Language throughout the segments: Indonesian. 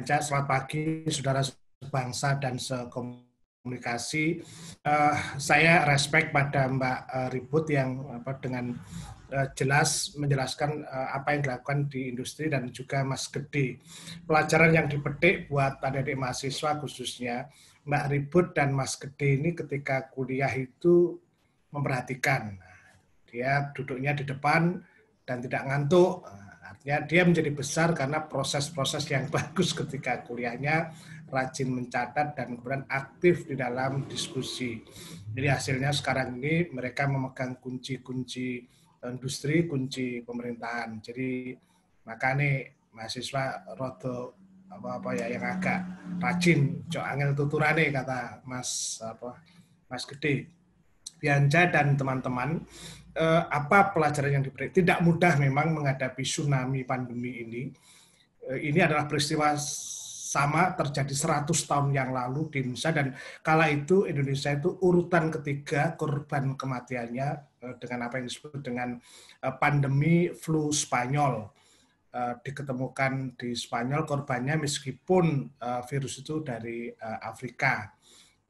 Bianca, selamat pagi saudara sebangsa dan sekomunikasi. Saya respect pada Mbak Ribut yang dengan jelas menjelaskan apa yang dilakukan di industri dan juga Mas Gede. Pelajaran yang dipetik buat adik-adik mahasiswa khususnya Mbak Ribut dan Mas Gede ini ketika kuliah itu memperhatikan. Dia duduknya di depan dan tidak ngantuk. Artinya dia menjadi besar karena proses-proses yang bagus ketika kuliahnya, rajin mencatat dan kemudian aktif di dalam diskusi. Jadi hasilnya sekarang ini mereka memegang kunci-kunci industri, kunci pemerintahan. Jadi makanya mahasiswa rodo apa ya yang agak rajin, cok angel tuturane kata Mas Gede. Bianca dan teman-teman, apa pelajaran yang dipetik? Tidak mudah memang menghadapi tsunami pandemi ini. Ini adalah peristiwa sama terjadi 100 tahun yang lalu di Indonesia, dan kala itu Indonesia itu urutan ketiga korban kematiannya dengan apa yang disebut dengan pandemi flu Spanyol. Diketemukan di Spanyol korbannya meskipun virus itu dari Afrika.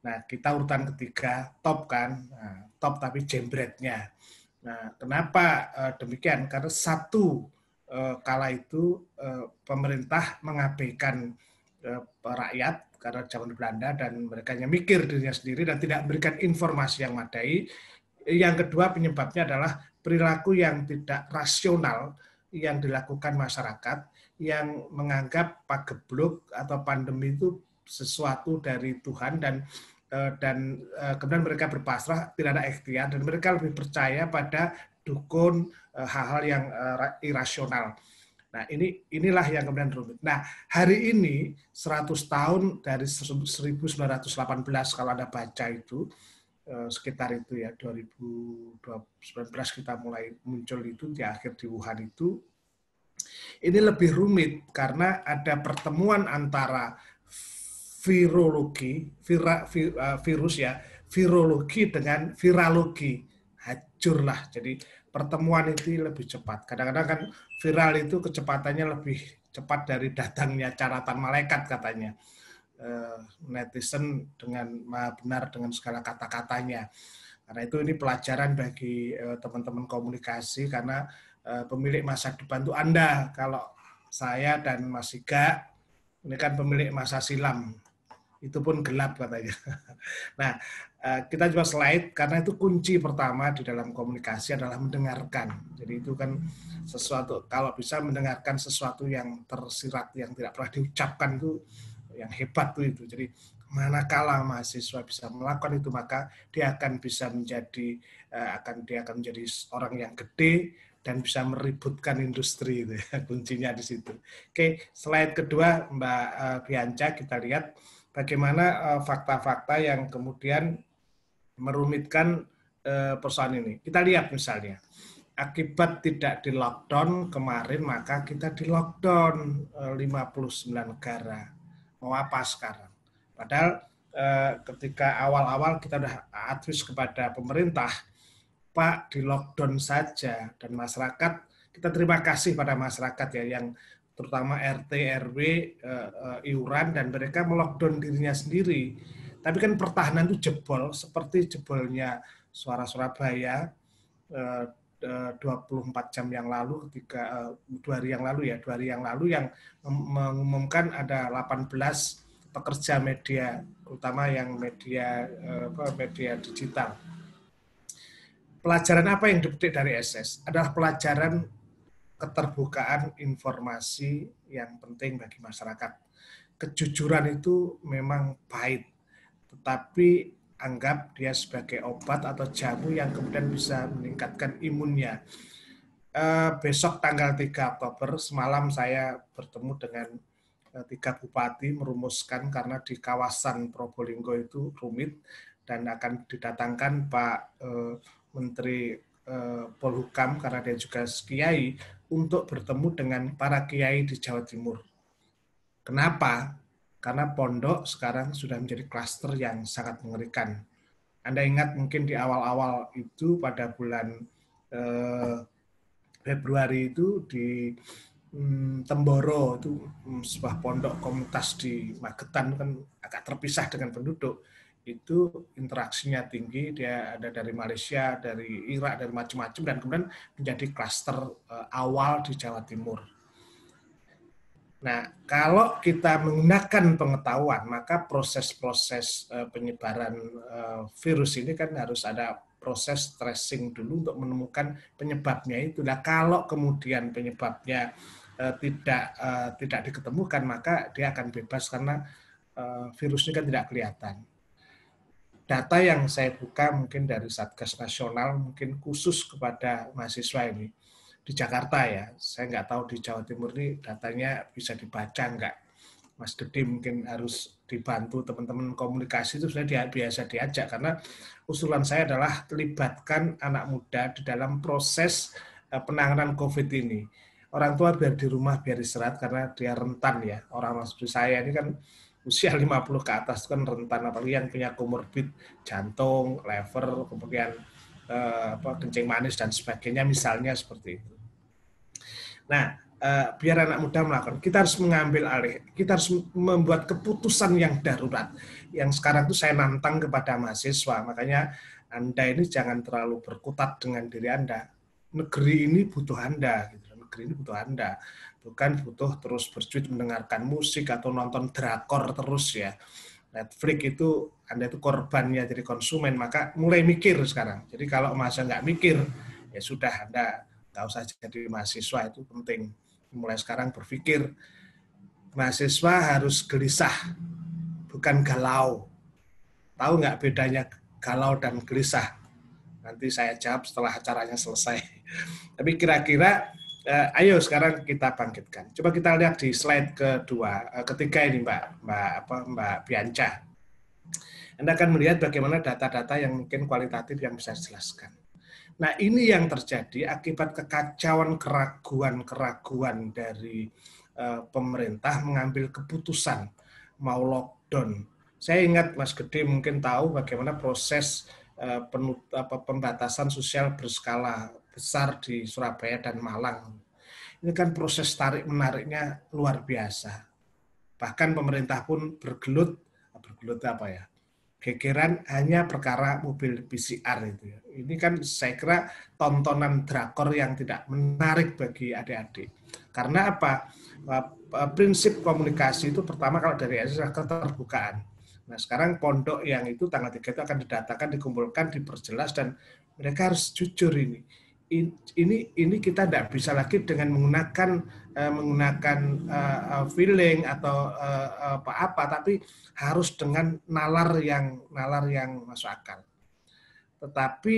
Nah, kita urutan ketiga, top kan, top tapi jembretnya. Nah, kenapa demikian? Karena satu, kala itu pemerintah mengabaikan rakyat karena zaman Belanda dan mereka hanya mikir dirinya sendiri dan tidak memberikan informasi yang memadai. Yang kedua penyebabnya adalah perilaku yang tidak rasional yang dilakukan masyarakat yang menganggap pagebluk atau pandemi itu sesuatu dari Tuhan dan kemudian mereka berpasrah, tidak ada ikhtiar, dan mereka lebih percaya pada dukun, hal-hal yang irasional. Nah, inilah yang kemudian rumit. Nah, hari ini 100 tahun dari 1918 kalau Anda baca itu, sekitar itu ya 2019 kita mulai muncul itu di akhir di Wuhan itu, ini lebih rumit karena ada pertemuan antara virus ya, virologi dengan viralogi. Hancurlah. Jadi pertemuan itu lebih cepat. Kadang-kadang kan viral itu kecepatannya lebih cepat dari datangnya caratan malaikat katanya. Netizen dengan benar dengan segala kata-katanya. Karena itu ini pelajaran bagi teman-teman komunikasi karena pemilik masa depan itu Anda. Kalau saya dan Mas Iga ini kan pemilik masa silam. Itu pun gelap katanya. Nah, kita coba slide karena itu kunci pertama di dalam komunikasi adalah mendengarkan. Jadi itu kan sesuatu, kalau bisa mendengarkan sesuatu yang tersirat, yang tidak pernah diucapkan itu yang hebat tuh itu. Jadi manakala mahasiswa bisa melakukan itu, maka dia akan bisa menjadi dia akan menjadi orang yang gede dan bisa meributkan industri itu ya, kuncinya di situ. Oke, slide kedua Mbak Bianca, kita lihat bagaimana fakta-fakta yang kemudian merumitkan persoalan ini. Kita lihat misalnya, akibat tidak di lockdown kemarin, maka kita di lockdown 59 negara. Mau apa sekarang? Padahal ketika awal-awal kita sudah advis kepada pemerintah, Pak, di lockdown saja, dan masyarakat, kita terima kasih pada masyarakat ya yang terutama RT, RW, iuran, dan mereka melockdown dirinya sendiri. Tapi kan pertahanan itu jebol, seperti jebolnya Suara Surabaya 24 jam yang lalu, ketika 2 hari yang lalu yang mengumumkan ada 18 pekerja media, terutama yang media digital. Pelajaran apa yang dipetik dari SS? Adalah pelajaran keterbukaan informasi yang penting bagi masyarakat. Kejujuran itu memang pahit, tetapi anggap dia sebagai obat atau jamu yang kemudian bisa meningkatkan imunnya. Besok tanggal 3 Oktober, semalam saya bertemu dengan 3 bupati merumuskan karena di kawasan Probolinggo itu rumit dan akan didatangkan Pak Menteri Polhukam karena dia juga kiai untuk bertemu dengan para kiai di Jawa Timur. Kenapa? Karena pondok sekarang sudah menjadi klaster yang sangat mengerikan. Anda ingat mungkin di awal-awal itu pada bulan Februari itu di Temboro itu sebuah pondok komunitas di Magetan kan agak terpisah dengan penduduk. Itu interaksinya tinggi, dia ada dari Malaysia, dari Irak, dari macam-macam, dan kemudian menjadi klaster awal di Jawa Timur. Nah, kalau kita menggunakan pengetahuan, maka proses-proses penyebaran virus ini kan harus ada proses tracing dulu untuk menemukan penyebabnya itu. Nah, kalau kemudian penyebabnya tidak diketemukan, maka dia akan bebas karena virusnya kan tidak kelihatan. Data yang saya buka mungkin dari Satgas Nasional, mungkin khusus kepada mahasiswa ini di Jakarta ya. Saya nggak tahu di Jawa Timur ini datanya bisa dibaca nggak. Mas Gede mungkin harus dibantu teman-teman komunikasi itu sudah biasa diajak, karena usulan saya adalah libatkan anak muda di dalam proses penanganan COVID ini. Orang tua biar di rumah, biar istirahat karena dia rentan ya. Orang seperti saya ini kan usia 50 ke atas kan rentan, apalagi yang punya komorbid jantung, lever, kemudian kencing manis dan sebagainya misalnya seperti itu. Nah, biar anak muda melakukan, kita harus mengambil alih, kita harus membuat keputusan yang darurat. Yang sekarang itu saya nantang kepada mahasiswa, makanya Anda ini jangan terlalu berkutat dengan diri Anda. Negeri ini butuh Anda, gitu. Negeri ini butuh Anda, bukan butuh terus berjuit mendengarkan musik atau nonton drakor terus ya. Netflix itu Anda itu korbannya jadi konsumen, maka mulai mikir sekarang. Jadi kalau masa nggak mikir, ya sudah Anda nggak usah jadi mahasiswa, itu penting. Mulai sekarang berpikir, mahasiswa harus gelisah, bukan galau. Tahu nggak bedanya galau dan gelisah? Nanti saya jawab setelah acaranya selesai. Tapi kira-kira, ayo sekarang kita bangkitkan. Coba kita lihat di slide ketiga ini Mbak Bianca. Anda akan melihat bagaimana data-data yang mungkin kualitatif yang bisa dijelaskan. Nah, ini yang terjadi akibat kekacauan, keraguan dari pemerintah mengambil keputusan mau lockdown. Saya ingat Mas Gede mungkin tahu bagaimana proses pembatasan sosial berskala besar di Surabaya dan Malang. Ini kan proses tarik-menariknya luar biasa. Bahkan pemerintah pun bergelut apa ya? Gegeran hanya perkara mobil PCR itu ya. Ini kan saya kira tontonan drakor yang tidak menarik bagi adik-adik. Karena apa? Prinsip komunikasi itu pertama kalau dari adalah keterbukaan. Nah, sekarang pondok yang itu tanggal 3 itu akan didatakan, dikumpulkan, diperjelas, dan mereka harus jujur ini. Ini kita tidak bisa lagi dengan menggunakan feeling atau apa-apa, tapi harus dengan nalar yang masuk akal. Tetapi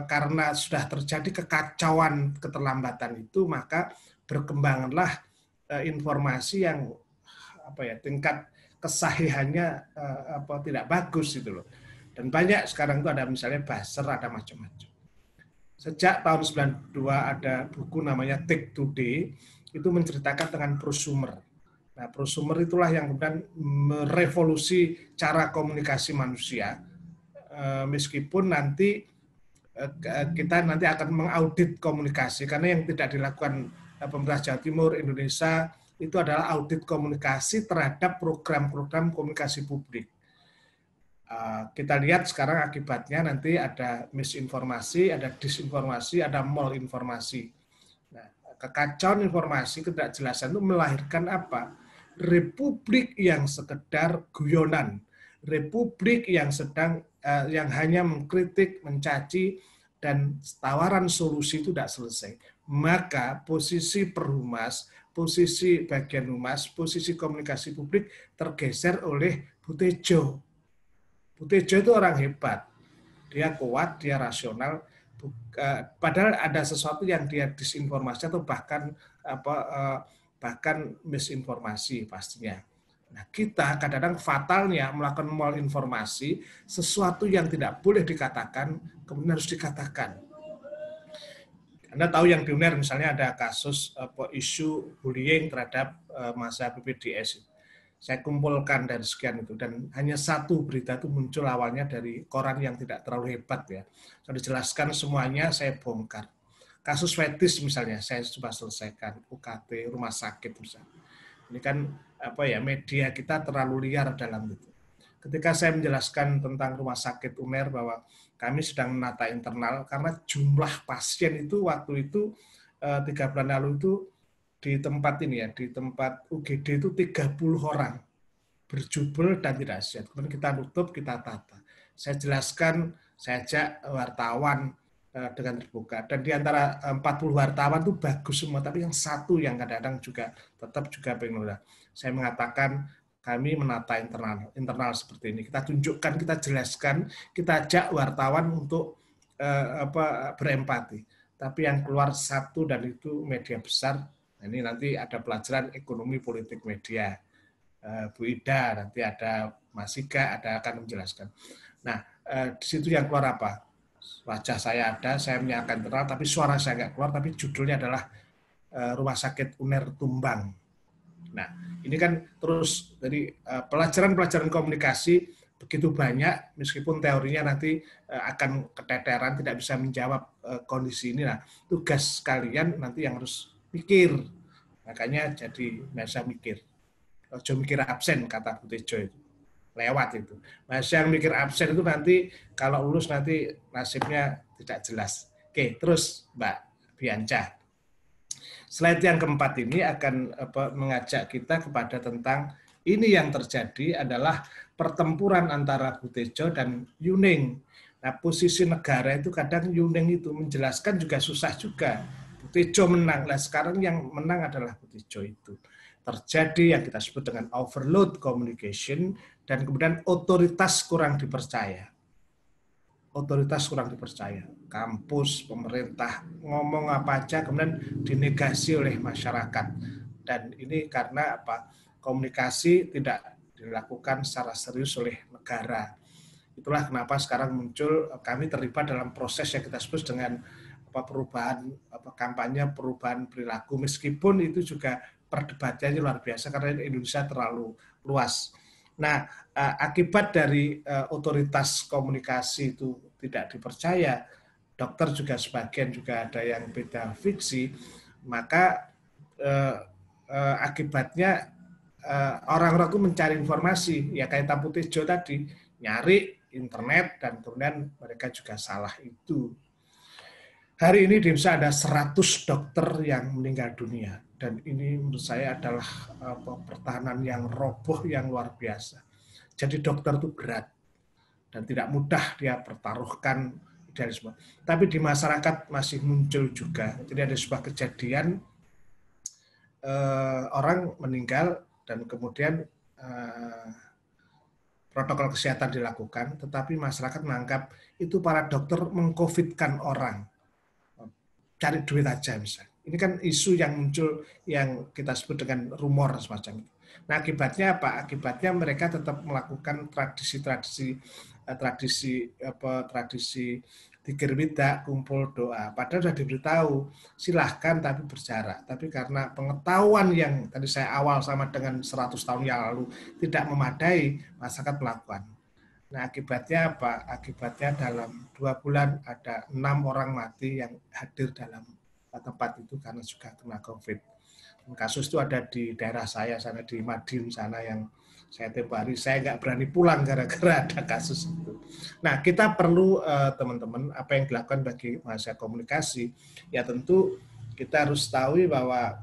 karena sudah terjadi kekacauan, keterlambatan itu, maka berkembanglah informasi yang tingkat kesahihannya tidak bagus itu loh. Dan banyak sekarang itu ada misalnya buzzer, ada macam-macam. Sejak tahun 92 ada buku namanya Take Today, itu menceritakan dengan prosumer. Nah, prosumer itulah yang kemudian merevolusi cara komunikasi manusia. Meskipun nanti kita nanti akan mengaudit komunikasi, karena yang tidak dilakukan pemerintah Jawa Timur, Indonesia, itu adalah audit komunikasi terhadap program-program komunikasi publik. Kita lihat sekarang akibatnya nanti ada misinformasi, ada disinformasi, ada malinformasi. Nah, kekacauan informasi, ketidakjelasan itu melahirkan apa? Republik yang sekedar guyonan, republik yang yang hanya mengkritik, mencaci, dan tawaran solusi itu tidak selesai. Maka posisi perhumas, posisi bagian humas, posisi komunikasi publik tergeser oleh Butejo. Butejo itu orang hebat, dia kuat, dia rasional, padahal ada sesuatu yang dia disinformasi atau bahkan misinformasi pastinya. Nah, kita kadang-kadang fatalnya melakukan malinformasi, sesuatu yang tidak boleh dikatakan kemudian harus dikatakan. Anda tahu yang di UNER misalnya ada kasus isu bullying terhadap masa PPDS. Saya kumpulkan dari sekian itu, dan hanya satu berita itu muncul awalnya dari koran yang tidak terlalu hebat ya. Saya dijelaskan semuanya, saya bongkar. kasus fetis misalnya, saya coba selesaikan, UKT, rumah sakit misalnya. Ini kan media kita terlalu liar dalam itu. Ketika saya menjelaskan tentang rumah sakit UNER bahwa kami sedang menata internal karena jumlah pasien itu waktu itu 3 bulan lalu itu di tempat ini ya, di tempat UGD itu 30 orang berjubel dan tidak sehat. Kemudian kita tutup, kita tata. Saya jelaskan, saya ajak wartawan dengan terbuka. Dan di antara 40 wartawan itu bagus semua, tapi yang satu yang kadang-kadang juga tetap juga pengen. Saya mengatakan kami menata internal seperti ini. Kita tunjukkan, kita jelaskan, kita ajak wartawan untuk berempati. Tapi yang keluar satu dan itu media besar. Ini nanti ada pelajaran ekonomi politik media. Bu Ida, nanti ada Mas Ika, ada akan menjelaskan. Nah, di situ yang keluar apa? Wajah saya ada, saya menyatakan internal, tapi suara saya nggak keluar, tapi judulnya adalah Rumah Sakit UNER tumbang. Nah, ini kan terus dari pelajaran-pelajaran komunikasi begitu banyak, meskipun teorinya nanti akan keteteran, tidak bisa menjawab kondisi ini. Nah, tugas kalian nanti yang harus mikir. Makanya jadi biasa mikir. Ojo mikir absen, kata Bu Tejo itu. Lewat itu. Masih yang mikir absen itu nanti kalau lulus nanti nasibnya tidak jelas. Oke, terus Mbak Bianca. Slide yang keempat ini akan mengajak kita kepada tentang ini yang terjadi adalah pertempuran antara Bu Tejo dan Yuning. Nah, posisi negara itu kadang Yuning itu menjelaskan juga susah juga. Bu Tejo menang. Nah, sekarang yang menang adalah Bu Tejo itu. Terjadi yang kita sebut dengan overload communication dan kemudian otoritas kurang dipercaya. Otoritas kurang dipercaya. Kampus, pemerintah ngomong apa aja kemudian dinegasi oleh masyarakat. Dan ini karena apa? Komunikasi tidak dilakukan secara serius oleh negara. Itulah kenapa sekarang muncul kami terlibat dalam proses yang kita sebut dengan perubahan kampanye perubahan perilaku, meskipun itu juga perdebatannya luar biasa karena Indonesia terlalu luas. Nah, akibat dari otoritas komunikasi itu tidak dipercaya, dokter juga sebagian juga ada yang beda fiksi, maka akibatnya orang-orang itu mencari informasi, ya kayak Tapu Tejo tadi, nyari internet dan kemudian mereka juga salah itu. Hari ini di Indonesia ada 100 dokter yang meninggal dunia. Dan ini menurut saya adalah pertahanan yang roboh yang luar biasa. Jadi dokter itu berat. Dan tidak mudah dia pertaruhkan idealisme. Tapi di masyarakat masih muncul juga. Jadi ada sebuah kejadian orang meninggal dan kemudian protokol kesehatan dilakukan, tetapi masyarakat menganggap itu para dokter meng-COVID-kan orang. Cari duit aja misalnya. Ini kan isu yang muncul yang kita sebut dengan rumor semacam itu. Nah, akibatnya apa? Akibatnya mereka tetap melakukan tradisi dikir wida, kumpul doa. Padahal sudah diberitahu, silahkan tapi berjarak. Tapi karena pengetahuan yang tadi saya awal sama dengan 100 tahun yang lalu tidak memadai, masyarakat melakukan. Nah, akibatnya apa? Akibatnya dalam 2 bulan ada 6 orang mati yang hadir dalam tempat itu karena juga kena COVID. Kasus itu ada di daerah saya sana di Madiun sana yang saya tempoh hari saya nggak berani pulang gara-gara ada kasus itu. Nah, kita perlu teman-teman apa yang dilakukan bagi mahasiswa komunikasi ya tentu kita harus tahu bahwa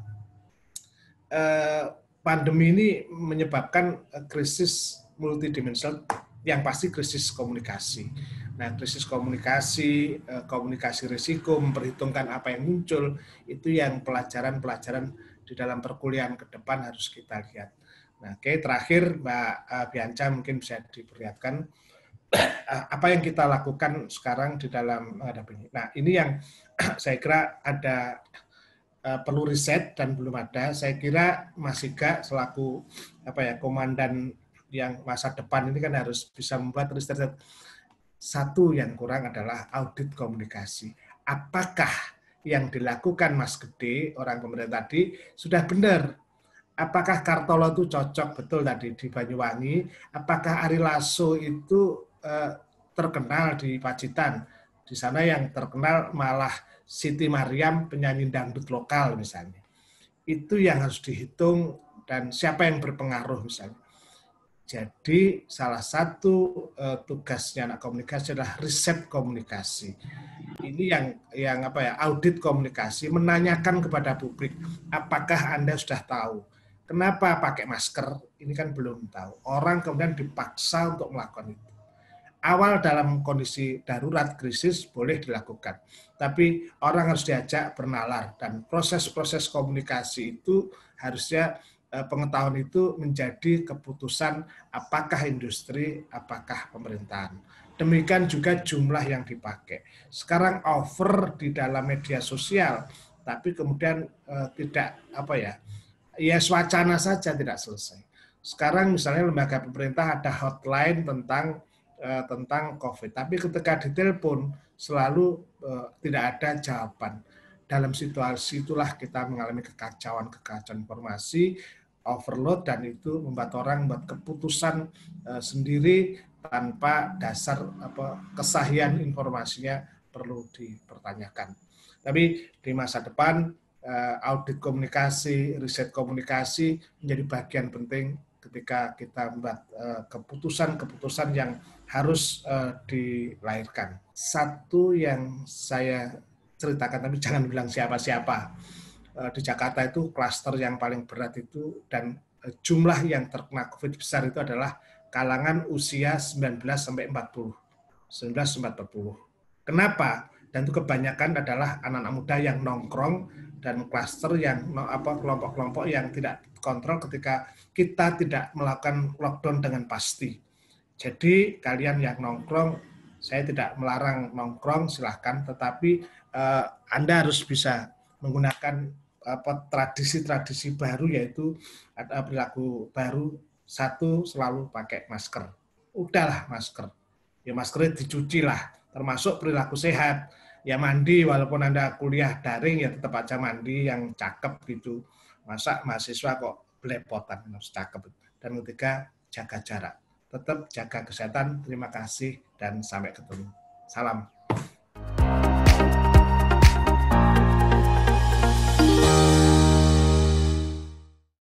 pandemi ini menyebabkan krisis multidimensional yang pasti krisis komunikasi. Nah, krisis komunikasi, komunikasi risiko, memperhitungkan apa yang muncul, itu yang pelajaran-pelajaran di dalam perkuliahan ke depan harus kita lihat. Nah, oke, terakhir Mbak Bianca mungkin bisa diperlihatkan apa yang kita lakukan sekarang di dalam menghadapi ini. Nah, ini yang saya kira ada perlu riset dan belum ada. Saya kira Mas Ika selaku komandan yang masa depan ini kan harus bisa membuat riset. Satu yang kurang adalah audit komunikasi. Apakah yang dilakukan Mas Gede, orang pemerintah tadi, sudah benar? Apakah Kartolo itu cocok betul tadi di Banyuwangi? Apakah Ari Lasso itu terkenal di Pacitan? Di sana yang terkenal malah Siti Mariam penyanyi dangdut lokal misalnya. Itu yang harus dihitung dan siapa yang berpengaruh misalnya. Jadi salah satu tugasnya anak komunikasi adalah riset komunikasi. Ini yang apa ya, audit komunikasi, menanyakan kepada publik apakah Anda sudah tahu kenapa pakai masker. Ini kan belum tahu. Orang kemudian dipaksa untuk melakukan itu. Awal dalam kondisi darurat krisis boleh dilakukan, tapi orang harus diajak bernalar dan proses-proses komunikasi itu harusnya pengetahuan itu menjadi keputusan apakah industri, apakah pemerintahan. Demikian juga jumlah yang dipakai. Sekarang over di dalam media sosial, tapi kemudian tidak apa ya, ya wacana saja tidak selesai. Sekarang misalnya lembaga pemerintah ada hotline tentang COVID, tapi ketika ditelepon selalu tidak ada jawaban. Dalam situasi itulah kita mengalami kekacauan informasi, overload, dan itu membuat orang membuat keputusan sendiri tanpa dasar kesahihan informasinya perlu dipertanyakan. Tapi di masa depan audit komunikasi, riset komunikasi menjadi bagian penting ketika kita membuat keputusan-keputusan yang harus dilahirkan. Satu yang saya ceritakan, tapi jangan bilang siapa-siapa. Di Jakarta itu klaster yang paling berat itu dan jumlah yang terkena COVID besar itu adalah kalangan usia 19 sampai 40. 19 sampai 40. Kenapa? Dan itu kebanyakan adalah anak-anak muda yang nongkrong dan klaster yang kelompok-kelompok yang tidak kontrol ketika kita tidak melakukan lockdown dengan pasti. Jadi kalian yang nongkrong, saya tidak melarang nongkrong, silahkan, tetapi Anda harus bisa menggunakan tradisi-tradisi baru, yaitu ada perilaku baru. Satu, selalu pakai masker. Udahlah masker. Ya maskernya dicuci lah, termasuk perilaku sehat. Ya mandi, walaupun Anda kuliah daring, ya tetap aja mandi yang cakep gitu. Masa mahasiswa kok belepotan, harus cakep. Dan ketiga, jaga jarak. Tetap jaga kesehatan. Terima kasih dan sampai ketemu. Salam.